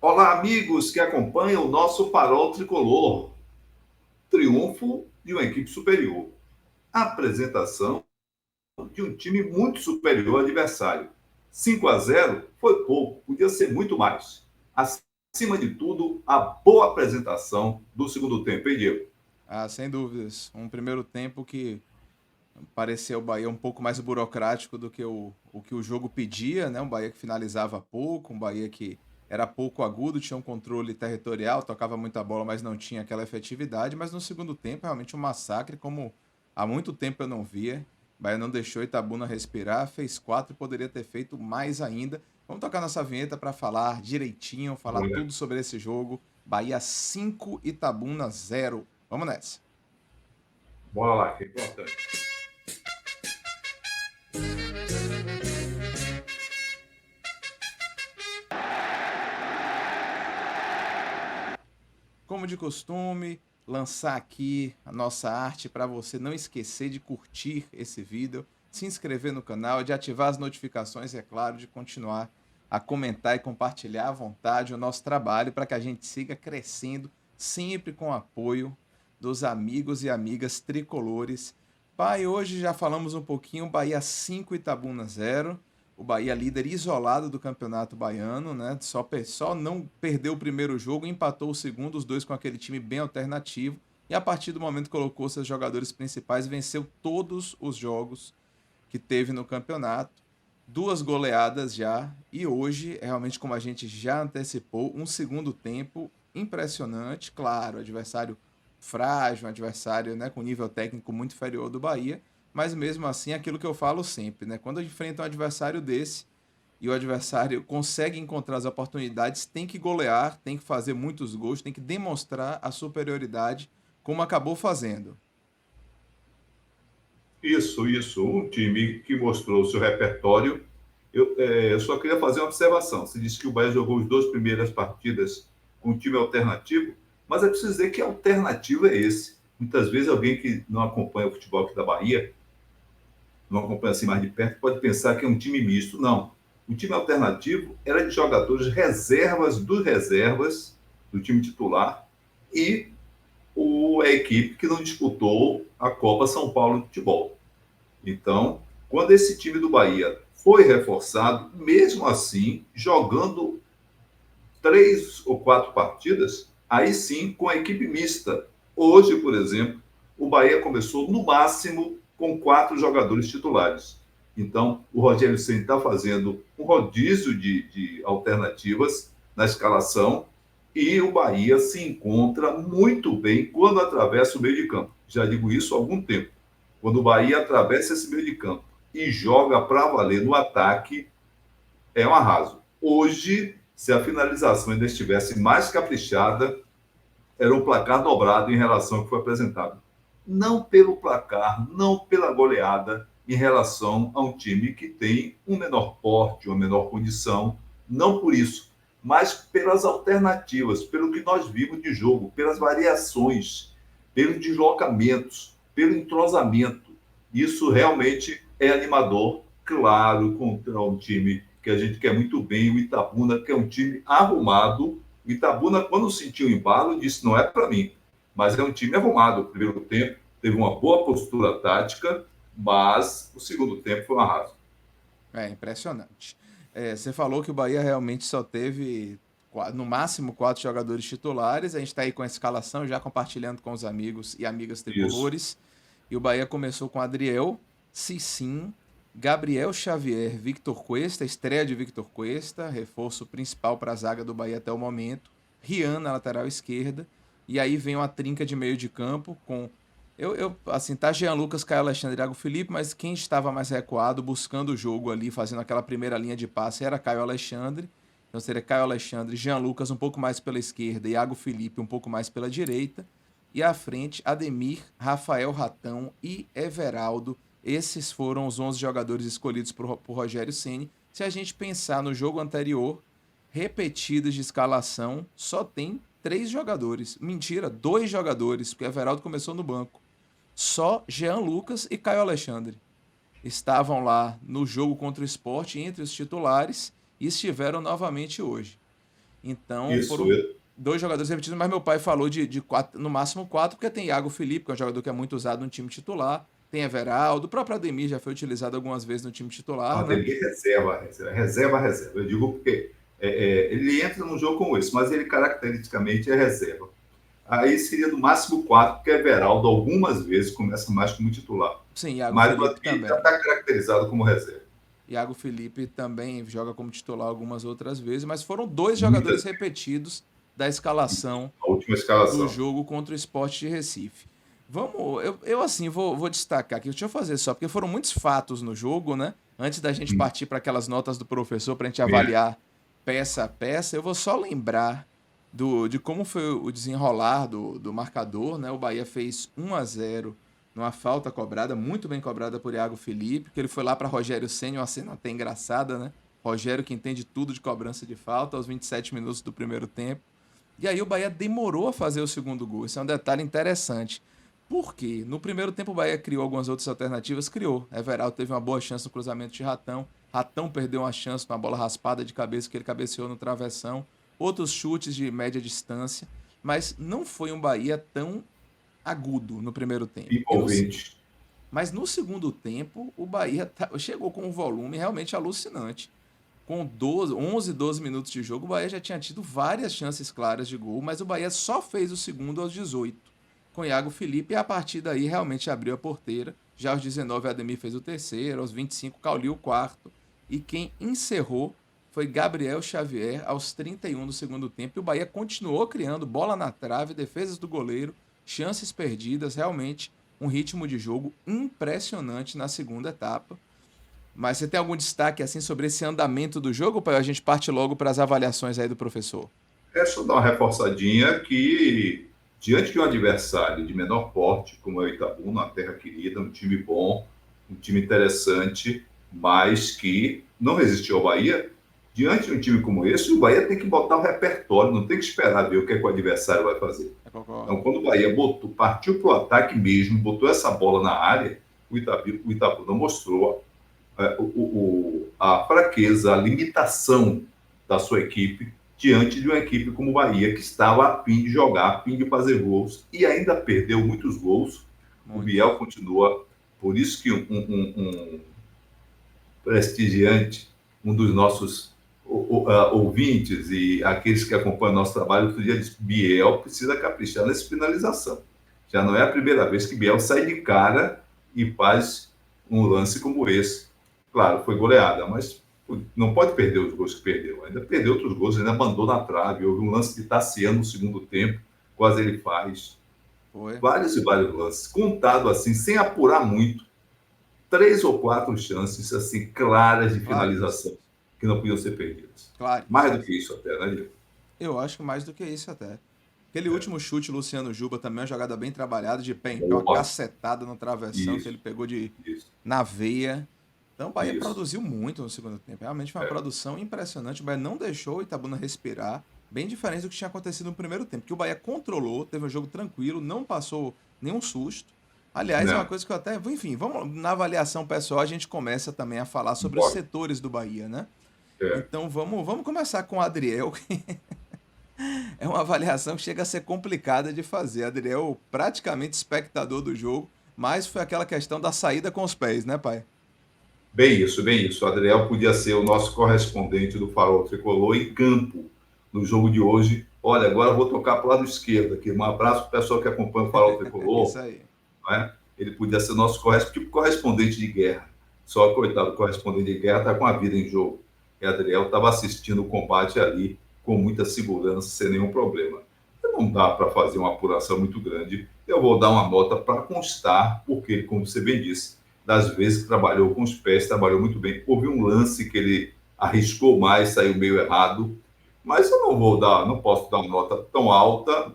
Olá, amigos que acompanham o nosso Farol Tricolor. Triunfo de uma equipe superior. Apresentação de um time muito superior ao adversário. 5-0 foi pouco, podia ser muito mais. Acima de tudo, a boa apresentação do segundo tempo, hein, Diego? Sem dúvidas. Um primeiro tempo que pareceu o Bahia um pouco mais burocrático do que o que o jogo pedia, né? Um Bahia que finalizava pouco, um Bahia que era pouco agudo, tinha um controle territorial, tocava muita bola, mas não tinha aquela efetividade. Mas no segundo tempo, realmente um massacre, como há muito tempo eu não via. O Bahia não deixou Itabuna respirar, fez 4 e poderia ter feito mais ainda. Vamos tocar nossa vinheta para falar direitinho, falar tudo sobre esse jogo. Bahia 5, Itabuna 0. Vamos nessa. Bora lá, que é importante. Como de costume, lançar aqui a nossa arte para você não esquecer de curtir esse vídeo, se inscrever no canal, de ativar as notificações e, é claro, de continuar a comentar e compartilhar à vontade o nosso trabalho para que a gente siga crescendo, sempre com o apoio dos amigos e amigas tricolores. Pai, hoje já falamos um pouquinho, Bahia 5, Itabuna 0. O Bahia líder isolado do Campeonato Baiano, né? Só não perdeu o primeiro jogo, empatou o segundo, os dois com aquele time bem alternativo. E a partir do momento que colocou seus jogadores principais, venceu todos os jogos que teve no campeonato. Duas goleadas já. E hoje, realmente, como a gente já antecipou, um segundo tempo impressionante. Claro, adversário frágil, um adversário, né, com nível técnico muito inferior do Bahia, mas mesmo assim, aquilo que eu falo sempre, né? Quando enfrenta um adversário desse e o adversário consegue encontrar as oportunidades, tem que golear, tem que fazer muitos gols, tem que demonstrar a superioridade, como acabou fazendo. Isso. Um time que mostrou o seu repertório. Eu só queria fazer uma observação. Você disse que o Bahia jogou as duas primeiras partidas com um time alternativo, mas é preciso dizer que alternativo é esse. Muitas vezes alguém que não acompanha o futebol aqui da Bahia, não acompanha assim mais de perto, pode pensar que é um time misto. Não. O time alternativo era de jogadores reservas dos reservas do time titular e a equipe que não disputou a Copa São Paulo de Futebol. Então, quando esse time do Bahia foi reforçado, mesmo assim, jogando 3 ou 4 partidas, aí sim com a equipe mista. Hoje, por exemplo, o Bahia começou no máximo com 4 jogadores titulares. Então, o Rogério Ceni está fazendo um rodízio de alternativas na escalação e o Bahia se encontra muito bem quando atravessa o meio de campo. Já digo isso há algum tempo. Quando o Bahia atravessa esse meio de campo e joga para valer no ataque, é um arraso. Hoje, se a finalização ainda estivesse mais caprichada, era um placar dobrado em relação ao que foi apresentado. Não pelo placar, não pela goleada, em relação a um time que tem um menor porte, uma menor condição, não por isso, mas pelas alternativas, pelo que nós vimos de jogo, pelas variações, pelos deslocamentos, pelo entrosamento. Isso realmente é animador, claro, contra um time que a gente quer muito bem, o Itabuna, que é um time arrumado. O Itabuna, quando sentiu o embalo, disse: não é para mim, mas é um time arrumado. O primeiro tempo teve uma boa postura tática, mas o segundo tempo foi um arraso. É impressionante. Você falou que o Bahia realmente só teve no máximo 4 jogadores titulares. A gente está aí com a escalação, já compartilhando com os amigos e amigas Isso. tricolores. E o Bahia começou com Adriel, Cicim, Gabriel Xavier, Victor Cuesta, estreia de Victor Cuesta, reforço principal para a zaga do Bahia até o momento. Rian na lateral esquerda. E aí vem uma trinca de meio de campo com assim, tá Jean Lucas, Caio Alexandre e Thiago Felipe, mas quem estava mais recuado, buscando o jogo ali, fazendo aquela primeira linha de passe, era Caio Alexandre. Então seria Caio Alexandre, Jean Lucas um pouco mais pela esquerda, Iago Felipe um pouco mais pela direita. E à frente, Ademir, Rafael Ratão e Everaldo. Esses foram os 11 jogadores escolhidos por Rogério Ceni. Se a gente pensar no jogo anterior, repetidas de escalação, só tem 3 jogadores. Mentira, 2 jogadores, porque Everaldo começou no banco. Só Jean Lucas e Caio Alexandre estavam lá no jogo contra o Sport entre os titulares e estiveram novamente hoje. Então Isso, foram dois jogadores repetidos, mas meu pai falou de quatro, no máximo quatro, porque tem Iago Felipe, que é um jogador que é muito usado no time titular, tem Everaldo, o próprio Ademir já foi utilizado algumas vezes no time o titular, né? Ademir reserva. Eu digo porque ele entra num jogo como esse, mas ele caracteristicamente é reserva. Aí seria no máximo quatro, porque Everaldo algumas vezes começa mais como titular. Sim, Iago Mas o Felipe Ademir já também. está caracterizado como reserva. Iago Felipe também joga como titular algumas outras vezes, mas foram dois jogadores Muitas repetidos da escalação a última do escalação. jogo contra o Sport de Recife. Vamos, eu assim, vou destacar aqui, deixa eu fazer só, porque foram muitos fatos no jogo, né? Antes da gente Hum, partir para aquelas notas do professor, para a gente é. avaliar peça a peça, eu vou só lembrar de como foi o desenrolar do marcador, né? O Bahia fez 1-0 numa falta cobrada, muito bem cobrada por Iago Felipe, que ele foi lá para Rogério Ceni, uma cena até engraçada, né? Rogério que entende tudo de cobrança de falta, aos 27 minutos do primeiro tempo. E aí o Bahia demorou a fazer o segundo gol. Isso é um detalhe interessante. Por quê? No primeiro tempo o Bahia criou algumas outras alternativas, criou. Everaldo teve uma boa chance no cruzamento de Ratão. Ratão perdeu uma chance numa bola raspada de cabeça que ele cabeceou no travessão. Outros chutes de média distância. Mas não foi um Bahia tão agudo no primeiro tempo. Envolvente. Mas no segundo tempo, o Bahia chegou com um volume realmente alucinante. Com 11, 12 minutos de jogo, o Bahia já tinha tido várias chances claras de gol, mas o Bahia só fez o segundo aos 18, com Iago Felipe, e a partir daí realmente abriu a porteira. Já aos 19, Ademir fez o terceiro, aos 25, Cauli o quarto, e quem encerrou foi Gabriel Xavier aos 31 do segundo tempo, e o Bahia continuou criando bola na trave, defesas do goleiro, chances perdidas, realmente um ritmo de jogo impressionante na segunda etapa. Mas você tem algum destaque assim sobre esse andamento do jogo, para a gente parte logo para as avaliações aí do professor? É só dar uma reforçadinha que, diante de um adversário de menor porte, como é o Itaú, uma terra querida, um time bom, um time interessante, mas que não resistiu ao Bahia, diante de um time como esse, o Bahia tem que botar o repertório, não tem que esperar ver o que, é que o adversário vai fazer. Eu concordo. Então, quando o Bahia partiu para o ataque mesmo, botou essa bola na área, o Itaú não mostrou a fraqueza, a limitação da sua equipe diante de uma equipe como o Bahia, que estava a fim de jogar, a fim de fazer gols, e ainda perdeu muitos gols. O Muitos. Biel continua, por isso que um prestigiante, um dos nossos ouvintes e aqueles que acompanham o nosso trabalho, outro dia disse, Biel precisa caprichar nessa finalização. Já não é a primeira vez que Biel sai de cara e faz um lance como esse. Claro, foi goleada, mas não pode perder os gols que perdeu. Ainda perdeu outros gols, ainda mandou na trave. Houve um lance de Tassiano no segundo tempo, quase ele faz. Foi. Vários e vários lances. Contado assim, sem apurar muito, 3 ou 4 chances assim claras de finalização Claríssimos. que não podiam ser perdidas. Mais do Claríssimos. que isso até, né, Diego? Eu acho que mais do que isso até. Aquele último chute, Luciano Juba, também é uma jogada bem trabalhada, de pé em pé, uma Boa. cacetada no travessão que ele Isso, pegou isso, na veia. Então o Bahia isso. produziu muito no segundo tempo. Realmente foi uma É, produção impressionante. O Bahia não deixou o Itabuna respirar. Bem diferente do que tinha acontecido no primeiro tempo. Que o Bahia controlou, teve um jogo tranquilo, não passou nenhum susto. Aliás, é uma né? coisa que eu até. Enfim, vamos na avaliação pessoal, a gente começa também a falar sobre os Bora. setores do Bahia, né? É. Então vamos começar com o Adriel, que é uma avaliação que chega a ser complicada de fazer. Adriel, praticamente espectador do jogo, mas foi aquela questão da saída com os pés, né, pai? Bem isso, bem isso. O Adriel podia ser o nosso correspondente do Farol Tricolor em campo no jogo de hoje. Olha, agora eu vou tocar para o lado esquerdo aqui. Um abraço para o pessoal que acompanha o Farol Isso Tricolor. aí. Né? Ele podia ser nosso tipo correspondente de guerra. Só que, coitado, o correspondente de guerra está com a vida em jogo. E Adriel estava assistindo o combate ali com muita segurança, sem nenhum problema. Não dá para fazer uma apuração muito grande. Eu vou dar uma nota para constar, porque, como você bem disse, das vezes que trabalhou com os pés, trabalhou muito bem. Houve um lance que ele arriscou mais, saiu meio errado, mas eu não vou dar, não posso dar uma nota tão alta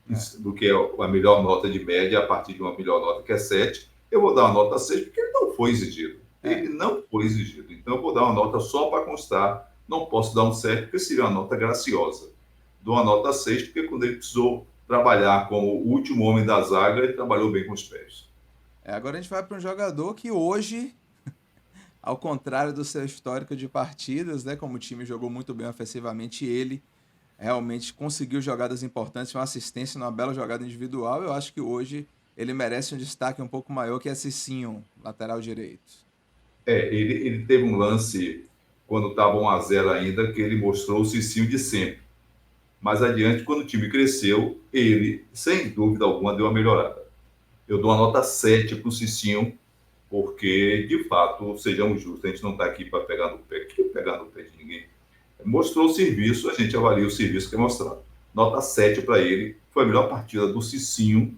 É, do que a melhor nota de média, a partir de uma melhor nota que é 7, eu vou dar uma nota 6 porque ele não foi exigido. é. Ele não foi exigido. Então, eu vou dar uma nota só para constar. Não posso dar um 7 porque seria uma nota graciosa. Dou uma nota 6 porque quando ele precisou trabalhar como o último homem da zaga, ele trabalhou bem com os pés. Agora a gente vai para um jogador que hoje, ao contrário do seu histórico de partidas, né, como o time jogou muito bem ofensivamente, ele realmente conseguiu jogadas importantes, uma assistência numa bela jogada individual. Eu acho que hoje ele merece um destaque um pouco maior que esse Cicinho, lateral direito. Ele teve um lance quando estava 1-0 ainda, que ele mostrou o Cicinho de sempre. Mais adiante, quando o time cresceu, ele, sem dúvida alguma, deu uma melhorada. Eu dou uma nota 7 para o Cicinho, porque, de fato, sejamos justos, a gente não está aqui para pegar no pé, que pegar no pé de ninguém. Mostrou o serviço, a gente avalia o serviço que é mostrado. Nota 7 para ele, foi a melhor partida do Cicinho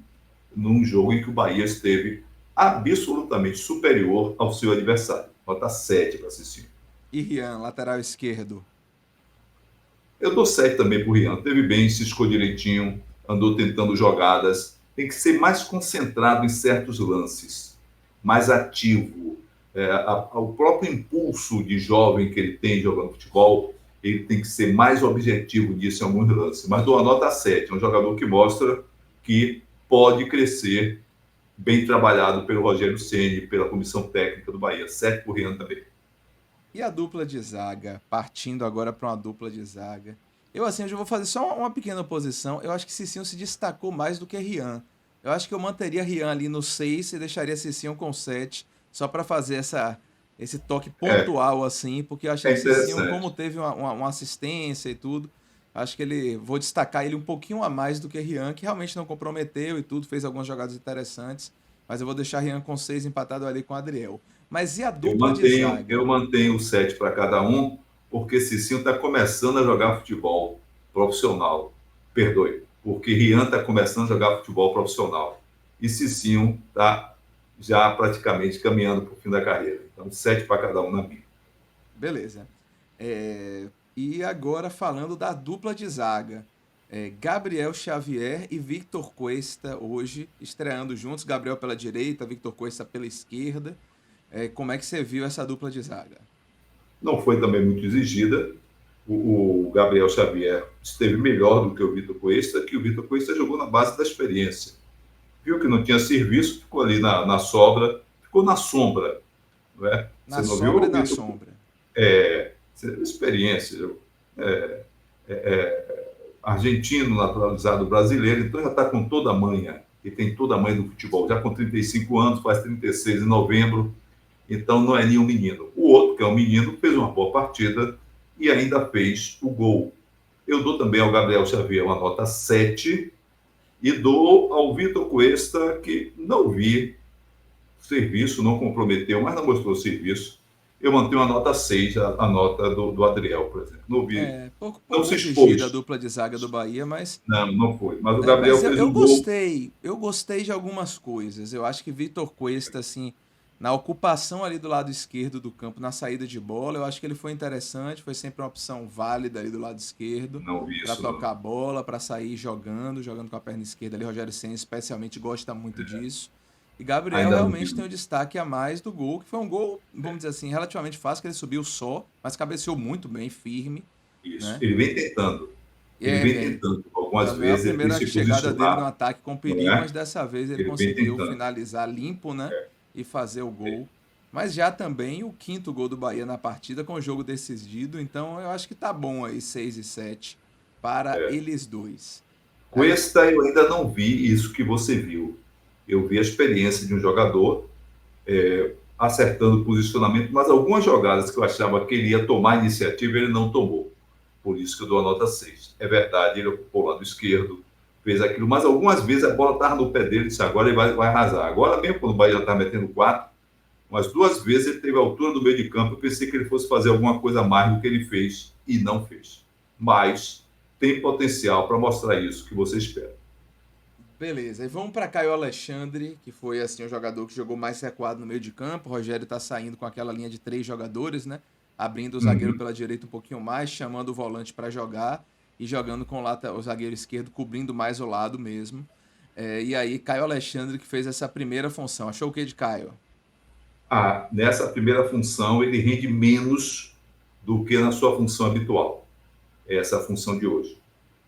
num jogo em que o Bahia esteve absolutamente superior ao seu adversário. Nota 7 para Cicinho. E Rian, lateral esquerdo. Eu dou 7 também para o Rian. Teve bem, se ciscou direitinho, andou tentando jogadas. Tem que ser mais concentrado em certos lances, mais ativo. O próprio impulso de jovem que ele tem jogando futebol, ele tem que ser mais objetivo nisso em alguns lances. Mas dou a nota 7. É um jogador que mostra que pode crescer, bem trabalhado pelo Rogério Ceni, pela comissão técnica do Bahia. 7 para o Rian também. E a dupla de zaga, partindo agora para uma dupla de zaga. Eu, assim, eu já vou fazer só uma pequena oposição. Eu acho que Cicinho se destacou mais do que Rian. Eu acho que eu manteria Rian ali no 6 e deixaria Cicinho com 7, só para fazer esse toque É, pontual, assim, porque eu achei é que Cicinho, interessante. como teve uma assistência e tudo, acho que vou destacar ele um pouquinho a mais do que Rian, que realmente não comprometeu e tudo, fez algumas jogadas interessantes, mas eu vou deixar Rian com 6 empatado ali com Adriel. Mas e a Eu dupla de mantenho, zaga? eu mantenho o 7 para cada um, porque Cicinho está começando a jogar futebol profissional. Perdoe, porque Rian está começando a jogar futebol profissional. E Cicinho está já praticamente caminhando para o fim da carreira. Então, 7 para cada um na minha. Beleza. E agora falando da dupla de zaga. Gabriel Xavier e Victor Cuesta hoje estreando juntos. Gabriel pela direita, Victor Cuesta pela esquerda. Como é que você viu essa dupla de zaga? Não foi também muito exigida. O Gabriel Xavier esteve melhor do que o Vitor Cuesta, que o Vitor Cuesta jogou na base da experiência. Viu que não tinha serviço, ficou ali na sobra, ficou na sombra. Não é? Você Na não viu sombra e o na Vitor? sombra. Experiência. É, Argentino, naturalizado brasileiro, então já está com toda a manha, e tem toda a manha do futebol, já com 35 anos, faz 36 em novembro, então não é nenhum menino. O outro, que é um menino, fez uma boa partida e ainda fez o gol. Eu dou também ao Gabriel Xavier uma nota 7 e dou ao Vitor Cuesta, que não vi serviço, não comprometeu, mas não mostrou serviço. Eu mantenho a nota 6, a nota do Adriel, por exemplo. Não vi, não Pouco se exigida a expôs. dupla de zaga do Bahia, mas Não foi. Mas o Mas Gabriel eu, fez eu o gol. gostei, eu gostei de algumas coisas. Eu acho que Vitor Cuesta, assim, na ocupação ali do lado esquerdo do campo, na saída de bola, eu acho que ele foi interessante, foi sempre uma opção válida ali do lado esquerdo, Não vi para isso, não. tocar a bola, para sair jogando com a perna esquerda ali. Rogério Ceni especialmente gosta muito disso. E Gabriel Ainda não realmente vi. tem o destaque a mais do gol, que foi um gol, vamos dizer assim, relativamente fácil, que ele subiu só, mas cabeceou muito bem, firme, Isso. né? Ele vem tentando. E Ele vem tentando. Algumas não é a vezes ele tem primeira se chegada dele no posicionado, ataque com não perigo, é? mas dessa vez ele Ele vem conseguiu tentando. finalizar limpo, né? E fazer o gol. Mas já também o quinto gol do Bahia na partida com o jogo decidido, então eu acho que tá bom aí 6 e 7 para eles dois. Aí, Cuesta, eu ainda não vi isso que você viu. Eu vi a experiência de um jogador acertando o posicionamento, mas algumas jogadas que eu achava que ele ia tomar iniciativa, ele não tomou. Por isso que eu dou a nota 6. É verdade, ele ocupou o lado esquerdo, fez aquilo, mas algumas vezes a bola estava no pé dele, disse, agora ele vai arrasar. Agora mesmo, quando o Bahia já está metendo 4, umas 2 vezes ele teve a altura do meio de campo, eu pensei que ele fosse fazer alguma coisa a mais do que ele fez, e não fez. Mas tem potencial para mostrar isso que você espera. beleza. E vamos para Caio Alexandre, que foi assim o jogador que jogou mais recuado no meio de campo. O Rogério tá saindo com aquela linha de 3 jogadores, né? Abrindo o zagueiro Uhum. pela direita um pouquinho mais, chamando o volante para jogar e jogando com o zagueiro esquerdo cobrindo mais o lado mesmo. E aí, Caio Alexandre que fez essa primeira função. Achou o que de Caio? Nessa primeira função, ele rende menos do que na sua função habitual. Essa é a função de hoje.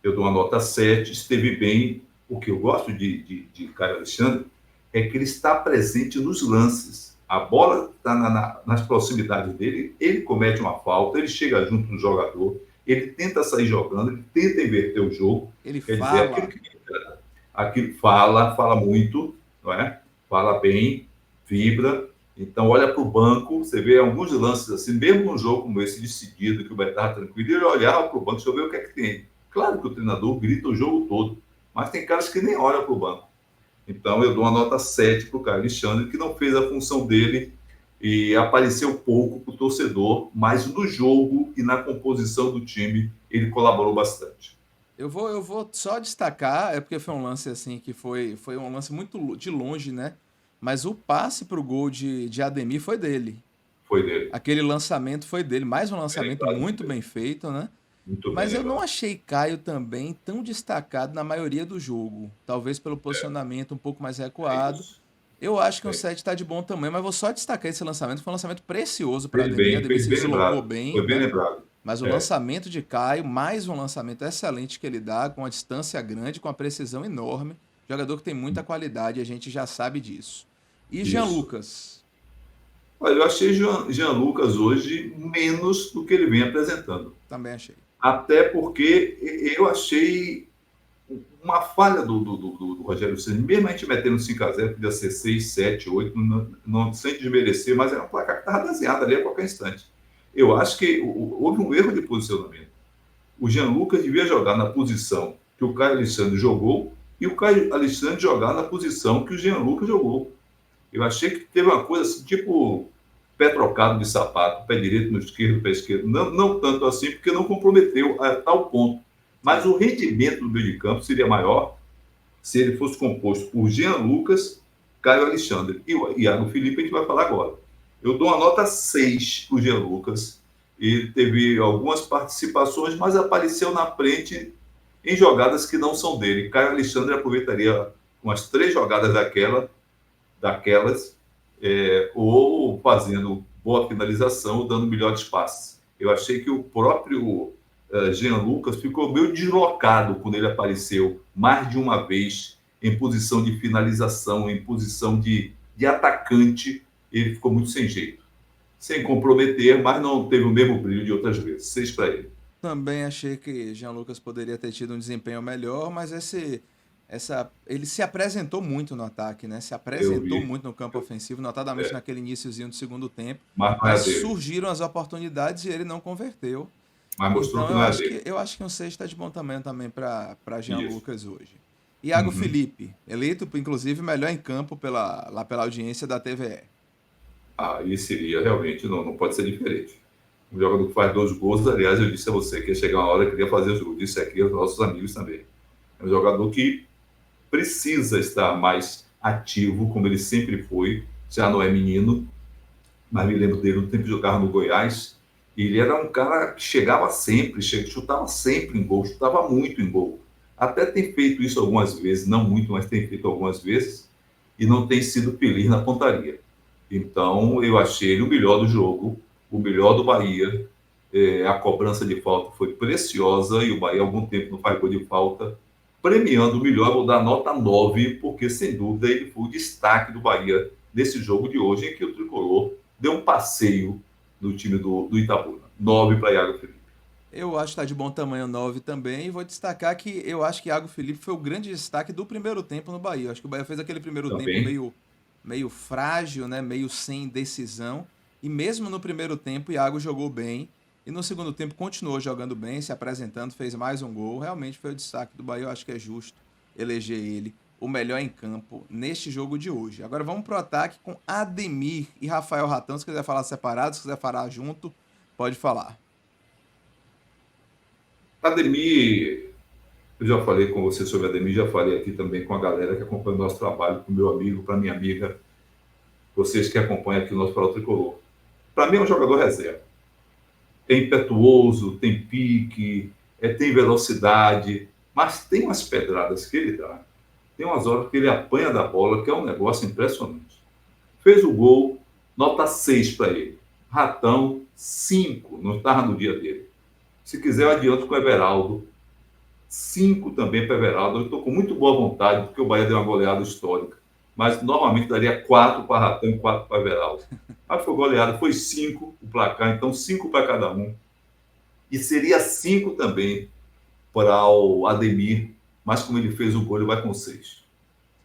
Eu dou uma nota 7, esteve bem. O que eu gosto de Caio Alexandre é que ele está presente nos lances. A bola está nas proximidades dele, ele comete uma falta, ele chega junto do jogador, ele tenta sair jogando, ele tenta inverter o jogo, Ele quer dizer, fala. aquilo fala muito, não é? Fala bem, vibra. Então, olha para o banco, você vê alguns lances assim, mesmo num jogo como esse decidido, que o Bahia estava tranquilo, ele olhava para o banco, deixa eu ver o que é que tem. Claro que o treinador grita o jogo todo, mas tem caras que nem olham para o banco. Então, eu dou uma nota 7 para o Caio Alexandre, que não fez a função dele e apareceu pouco para o torcedor, mas no jogo e na composição do time, ele colaborou bastante. Eu vou só destacar, é porque foi um lance assim que foi um lance de longe, né? Mas o passe pro gol de Ademir foi dele. Foi dele. Aquele lançamento foi dele. Mais um Bem lançamento lembrado, muito bem feito, né? muito bem Mas eu não lembrado. achei Caio também tão destacado na maioria do jogo. Talvez pelo posicionamento um pouco mais É recuado. isso. Eu acho que um É. 7 tá de bom tamanho, mas vou só destacar esse lançamento. Foi um lançamento precioso para Ademir. Ademir Fez se bem deslocou lembrado. bem, Foi bem né? lembrado. Mas o É, lançamento de Caio, mais um lançamento excelente que ele dá, com a distância grande, com a precisão enorme. Jogador que tem muita qualidade, a gente já sabe disso. E Jean isso. Lucas, Olha, eu achei Jean Lucas hoje menos do que ele vem apresentando. também achei. Até porque eu achei uma falha do Rogério Ceni, mesmo a gente metendo 5-0, podia ser 6, 7, 8, não, sem desmerecer, mas era um placar que estava desenhado ali a qualquer instante. Eu acho que houve um erro de posicionamento. O Jean Lucas devia jogar na posição que o Caio Alexandre jogou e o Caio Alexandre jogar na posição que o Jean Lucas jogou. Eu achei que teve uma coisa assim, tipo pé trocado de sapato, pé direito no esquerdo, pé esquerdo. Não, não tanto assim, porque não comprometeu a tal ponto. Mas Sim. o rendimento do meio de campo seria maior se ele fosse composto por Jean Lucas, Caio Alexandre e o Iago Felipe, a gente vai falar agora. Eu dou uma nota 6 para o Jean Lucas. Ele teve algumas participações, mas apareceu na frente em jogadas que não são dele. Caio Alexandre aproveitaria umas 3 jogadas daquelas, ou fazendo boa finalização, dando melhores passes. Eu achei que o próprio Jean Lucas ficou meio deslocado quando ele apareceu mais de uma vez em posição de finalização, em posição de atacante. Ele ficou muito sem jeito. Sem comprometer, mas não teve o mesmo brilho de outras vezes. 6 para ele. Também achei que Jean Lucas poderia ter tido um desempenho melhor, mas ele se apresentou muito no ataque, né? Se Eu apresentou vi. muito no campo ofensivo, notadamente naquele iniciozinho do segundo tempo, Mas não mas é dele. surgiram as oportunidades e ele não converteu. Mas mostrou Então que eu não é acho dele. que eu acho que um 6 está de bom tamanho também para Jean Isso. Lucas hoje. Iago Uhum. Felipe, eleito inclusive melhor em campo lá pela audiência da TVE. Aí seria realmente, não pode ser diferente. Um jogador que faz 2 gols, aliás, eu disse a você que ia chegar uma hora que queria fazer os gols. Disse aqui aos nossos amigos também. É um jogador que precisa estar mais ativo, como ele sempre foi. Já não é menino, mas me lembro dele no tempo de jogar no Goiás. E ele era um cara que chegava sempre, chutava sempre em gol, chutava muito em gol. Até tem feito isso algumas vezes, não muito, mas tem feito algumas vezes, e não tem sido feliz na pontaria. Então, eu achei ele o melhor do jogo, o melhor do Bahia. A cobrança de falta foi preciosa e o Bahia, há algum tempo, não faz gol de falta. Premiando o melhor, vou dar nota 9, porque, sem dúvida, ele foi o destaque do Bahia nesse jogo de hoje, em que o Tricolor deu um passeio no time do Itabuna. 9 para Iago Felipe. Eu acho que está de bom tamanho 9 também. E vou destacar que eu acho que Iago Felipe foi o grande destaque do primeiro tempo no Bahia. Eu acho que o Bahia fez aquele primeiro tempo Também, meio frágil, né? Meio sem decisão. E mesmo no primeiro tempo, Iago jogou bem. E no segundo tempo continuou jogando bem, se apresentando, fez mais um gol. Realmente foi o destaque do Bahia. Eu acho que é justo eleger ele o melhor em campo neste jogo de hoje. Agora vamos pro ataque com Ademir e Rafael Ratão. Se quiser falar separado, se quiser falar junto, pode falar. Ademir, eu já falei com você sobre Ademir, já falei aqui também com a galera que acompanha o nosso trabalho, com o meu amigo, para minha amiga, vocês que acompanham aqui o nosso Pará Tricolor. Para mim é um jogador reserva. É impetuoso, tem pique, tem velocidade, mas tem umas pedradas que ele dá. Tem umas horas que ele apanha da bola, que é um negócio impressionante. Fez o gol, nota 6 para ele. Ratão, 5, não estava no dia dele. Se quiser, eu adianto com o Everaldo. 5 também para o Everaldo. Eu estou com muito boa vontade, porque o Bahia deu uma goleada histórica. Mas normalmente daria 4 para Ratão e 4 para o Everaldo. Mas foi goleada, foi 5 o placar, então 5 para cada um. E seria 5 também para o Ademir, mas como ele fez o gol, ele vai com 6.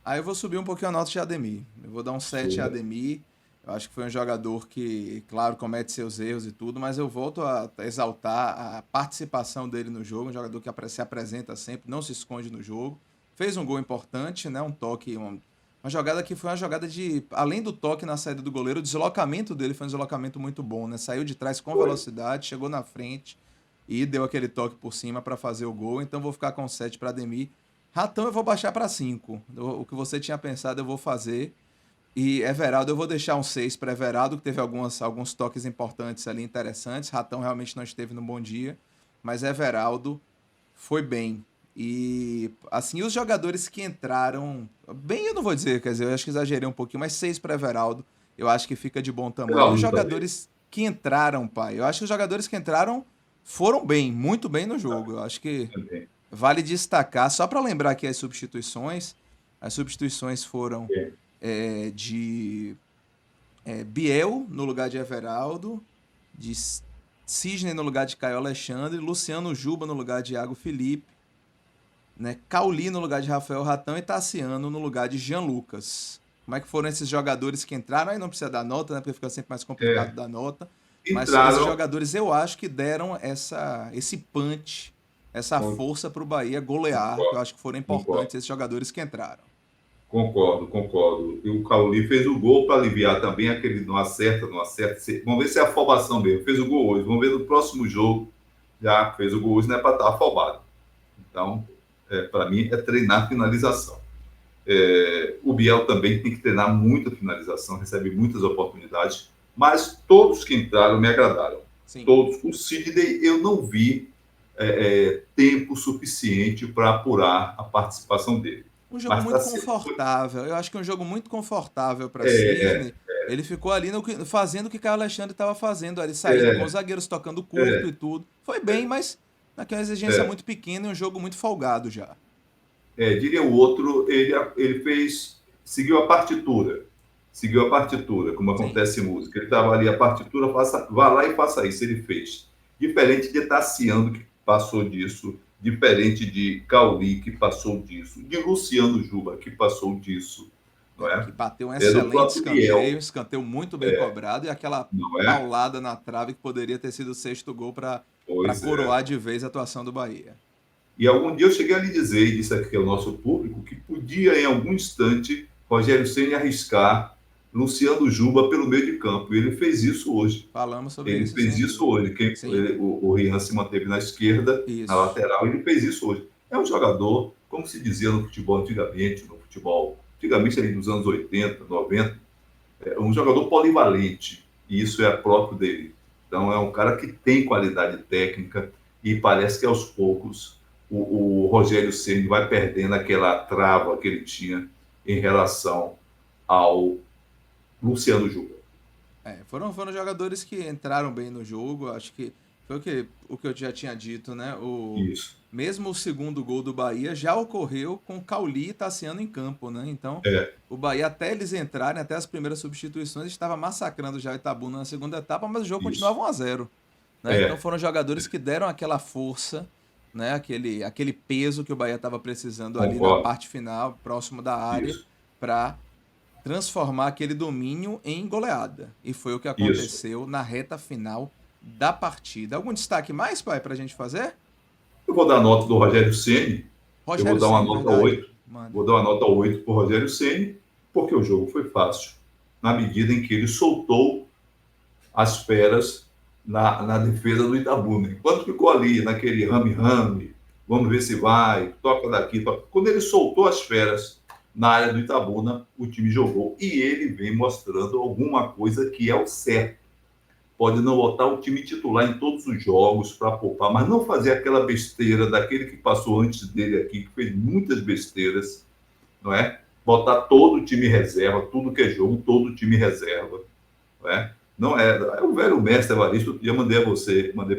Aí eu vou subir um pouquinho a nota de Ademir. Eu vou dar um 7 a Suba. Ademir. Eu acho que foi um jogador que, claro, comete seus erros e tudo, mas eu volto a exaltar a participação dele no jogo. Um jogador que se apresenta sempre, não se esconde no jogo. Fez um gol importante, né? Um toque, uma jogada que foi uma jogada de. Além do toque na saída do goleiro, o deslocamento dele foi um deslocamento muito bom, né? Saiu de trás com Foi. velocidade, chegou na frente e deu aquele toque por cima para fazer o gol. Então vou ficar com 7 para Ademir. Ratão eu vou baixar para 5. O que você tinha pensado eu vou fazer. E Everaldo eu vou deixar um 6 para Everaldo, que teve alguns toques importantes ali, interessantes. Ratão realmente não esteve no bom dia, mas Everaldo foi bem. E assim, os jogadores que entraram, bem eu não vou dizer, quer dizer, eu acho que exagerei um pouquinho, mas 6 para Everaldo, eu acho que fica de bom tamanho. E os Everaldo também. jogadores que entraram, pai, eu acho que os jogadores que entraram foram bem, muito bem no jogo. Eu acho que Também. vale destacar, só para lembrar aqui as substituições foram É. de Biel no lugar de Everaldo, de Cisne no lugar de Caio Alexandre, Luciano Juba no lugar de Iago Felipe, né? Cauli no lugar de Rafael Ratão e Tassiano no lugar de Jean Lucas. Como é que foram esses jogadores que entraram? Aí não precisa dar nota, né? Porque fica sempre mais complicado É. dar nota. Mas esses Entraram. jogadores eu acho que deram esse punch, essa força para o Bahia golear. Eu Concordo, acho que foram concordo. importantes esses jogadores que entraram. Concordo, concordo. E o Cauli fez o gol para aliviar também aquele não acerta, não acerta. Vamos ver se é afobação mesmo. Fez o gol hoje. Vamos ver no próximo jogo. Já fez o gol hoje, não é para estar afobado. Então, para mim, é treinar finalização. O Biel também tem que treinar muita finalização, recebe muitas oportunidades, mas todos que entraram me agradaram. Sim. Todos. O Sidney, eu não vi tempo suficiente para apurar a participação dele. Um jogo Mas está muito sendo. confortável. Eu acho que é um jogo muito confortável para É, Cisne. Ele ficou ali fazendo o que Caio Alexandre estava fazendo, ali saindo com é, os zagueiros tocando curto é, e tudo. Foi bem, mas naquela exigência é. muito pequena e um jogo muito folgado já. Diria o outro, ele fez, seguiu a partitura. Seguiu a partitura, como Sim. acontece em música. Ele estava ali, a partitura, vá lá e faça isso. Ele fez. Diferente de Tassiano, que passou disso. Diferente de Cauli, que passou disso. De Luciano Juba, que passou disso. Não Que é? bateu um Do excelente próprio Biel, escanteio muito bem cobrado e aquela não é? paulada na trave que poderia ter sido o sexto gol para Pois é. coroar de vez a atuação do Bahia. E algum dia eu cheguei a lhe dizer, e disse aqui ao nosso público, que podia, em algum instante, Rogério Ceni arriscar Luciano Juba pelo meio de campo. E ele fez isso hoje. Falamos sobre Ele isso sim fez isso aqui. hoje. Sim, O Rian se manteve na esquerda, na isso. lateral, ele fez isso hoje. É um jogador, como se dizia no futebol antigamente, ali dos anos 80, 90, é um jogador polivalente. E isso é próprio dele. Então, é um cara que tem qualidade técnica e parece que aos poucos o Rogério Ceni vai perdendo aquela trava que ele tinha em relação ao Luciano Juba. Foram jogadores que entraram bem no jogo. Acho que foi o que eu já tinha dito, né? Isso. Mesmo o segundo gol do Bahia já ocorreu com Cauli e Tassiano em campo, né? Então, É, o Bahia, até eles entrarem, até as primeiras substituições, estava massacrando já o Itabuna na segunda etapa, mas o jogo isso. continuava 1-0, né? Então É, foram jogadores que deram aquela força, né? Aquele peso que o Bahia estava precisando ali na concordo. parte final, próximo da área, Isso. para transformar aquele domínio em goleada. E foi o que Isso. aconteceu na reta final da partida. Algum destaque mais, pai, para a gente fazer? Eu vou dar a nota do Rogério Ceni. Eu vou Rogério dar uma Ceni, nota verdade. 8. Manda. Vou dar uma nota 8 para o Rogério Ceni, porque o jogo foi fácil, na medida em que ele soltou as feras na defesa do Itabuna. Enquanto ficou ali, naquele rame-rame, vamos ver se vai, toca daqui, toca. Quando ele soltou as feras na área do Itabuna, o time jogou. E ele vem mostrando alguma coisa que é o certo. Pode não botar o time titular em todos os jogos para poupar, mas não fazer aquela besteira daquele que passou antes dele aqui, que fez muitas besteiras, não é? Botar todo o time reserva, tudo que é jogo, todo o time reserva, não é? Não é o velho mestre Evaristo, eu mandei para você, mandei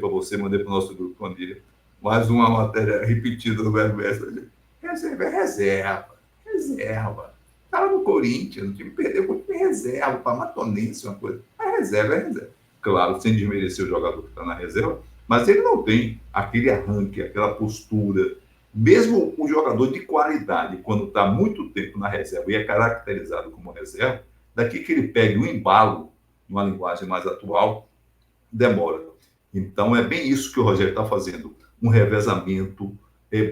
para o nosso grupo família, mais uma matéria repetida do velho mestre. Reserva é reserva, reserva. Estava no Corinthians, o time perdeu muito reserva, para Matonense, uma coisa. A reserva é reserva. Claro, sem desmerecer o jogador que está na reserva, mas ele não tem aquele arranque, aquela postura. Mesmo um jogador de qualidade, quando está muito tempo na reserva e é caracterizado como reserva, daqui que ele pegue um embalo, numa linguagem mais atual, demora. Então é bem isso que o Rogério está fazendo, um revezamento,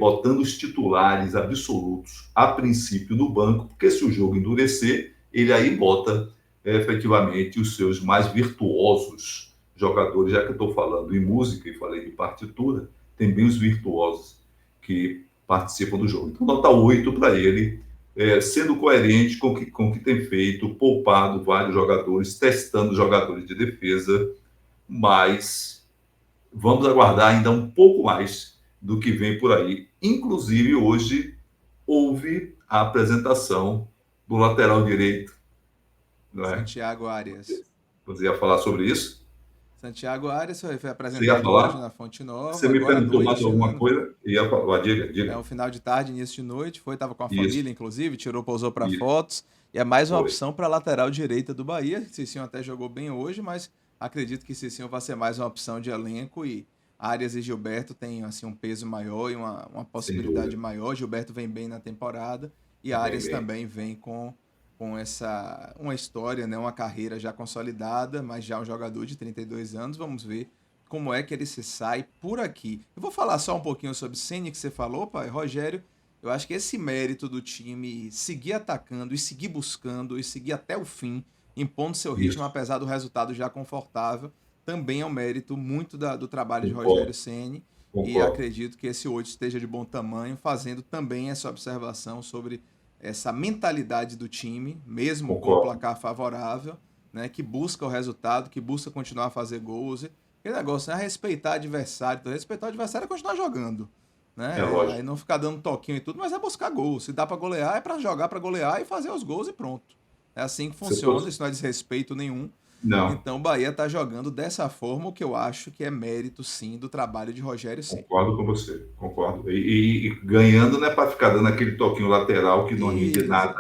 botando os titulares absolutos, a princípio, no banco, porque se o jogo endurecer, ele aí bota efetivamente os seus mais virtuosos jogadores, já que eu estou falando em música e falei de partitura, tem bem os virtuosos que participam do jogo. Então, nota 8 para ele, sendo coerente com o que tem feito, poupado vários jogadores, testando jogadores de defesa, mas vamos aguardar ainda um pouco mais do que vem por aí. Inclusive, hoje houve a apresentação do lateral direito, não é? Santiago Arias. Você ia falar sobre isso? Santiago Arias foi Você ia apresentado hoje falar? na Fonte Você Nova, me agora à perguntou mais noite, alguma né? coisa? Ia falar, diga, É diga. um final de tarde, início de noite, estava com a Isso, família, inclusive, tirou, pousou para isso, fotos, e é mais uma foi. opção para a lateral direita do Bahia. Cicinho até jogou bem hoje, mas acredito que Cicinho vai ser mais uma opção de elenco e Arias e Gilberto têm assim um peso maior e uma Sem possibilidade dúvida. maior. Gilberto vem bem na temporada e Bem, Arias bem. também vem com uma história, né, uma carreira já consolidada, mas já um jogador de 32 anos. Vamos ver como é que ele se sai por aqui. Eu vou falar só um pouquinho sobre Ceni que você falou, pai. Rogério, eu acho que esse mérito do time seguir atacando e seguir buscando e seguir até o fim, impondo seu ritmo, Isso, apesar do resultado já confortável, também é um mérito muito do trabalho de Rogério concordo, Ceni. E concordo, acredito que esse 8 esteja de bom tamanho, fazendo também essa observação sobre essa mentalidade do time, mesmo com o concordo. placar favorável, né, que busca o resultado, que busca continuar a fazer gols. Aquele negócio, né? Respeitar adversário. Então, respeitar o adversário é continuar jogando. É Né? Aí lógico. não ficar dando toquinho e tudo, mas é buscar gol. Se dá pra golear, é pra jogar pra golear e fazer os gols e pronto. É assim que Você funciona, pode... isso não é desrespeito nenhum. Não, Então o Bahia tá jogando dessa forma, o que eu acho que é mérito sim do trabalho de Rogério Ceni. concordo com você, concordo. E ganhando não é para ficar dando aquele toquinho lateral que não rende Isso, nada.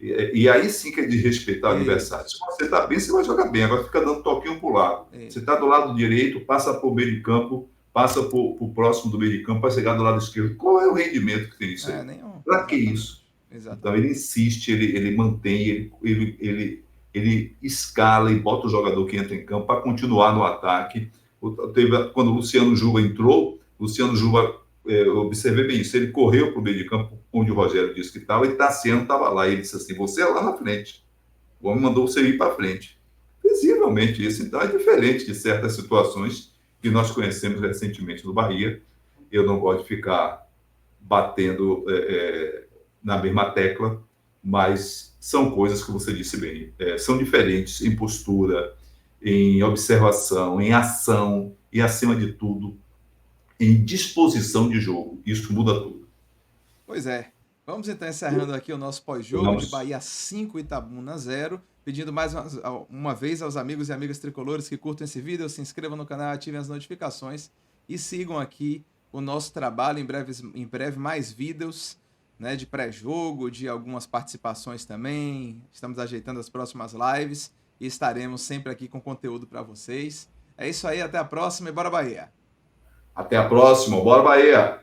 E aí sim que é de respeitar o adversário. Se isso, você está bem, você vai jogar bem. Agora fica dando toquinho para o lado. Você isso. está do lado direito, passa para o meio de campo, passa para o próximo do meio de campo, para chegar do lado esquerdo. Qual é o rendimento que tem isso É, aí? nenhum. Para que isso? Exatamente. Então ele Exatamente. insiste, ele mantém, ele escala e bota o jogador que entra em campo para continuar no ataque. Quando o Luciano Juba entrou, o Luciano Juba, eu observei bem isso, ele correu para o meio de campo, onde o Rogério disse que estava, e Tassiano estava lá. E ele disse assim: você é lá na frente. O homem mandou você ir para frente. Visivelmente isso. Então é diferente de certas situações que nós conhecemos recentemente no Bahia. Eu não gosto de ficar batendo na mesma tecla, mas são coisas que você disse bem, são diferentes em postura, em observação, em ação e, acima de tudo, em disposição de jogo. Isso muda tudo. Pois é. Vamos então encerrando aqui o nosso pós-jogo de Vamos. Bahia 5 Itabuna 0. Pedindo mais uma vez aos amigos e amigas tricolores que curtam esse vídeo, se inscrevam no canal, ativem as notificações e sigam aqui o nosso trabalho. Em breve mais vídeos, né, de pré-jogo, de algumas participações também. Estamos ajeitando as próximas lives e estaremos sempre aqui com conteúdo para vocês. É isso aí, até a próxima e bora Bahia! Até a próxima. Bora, Bahia!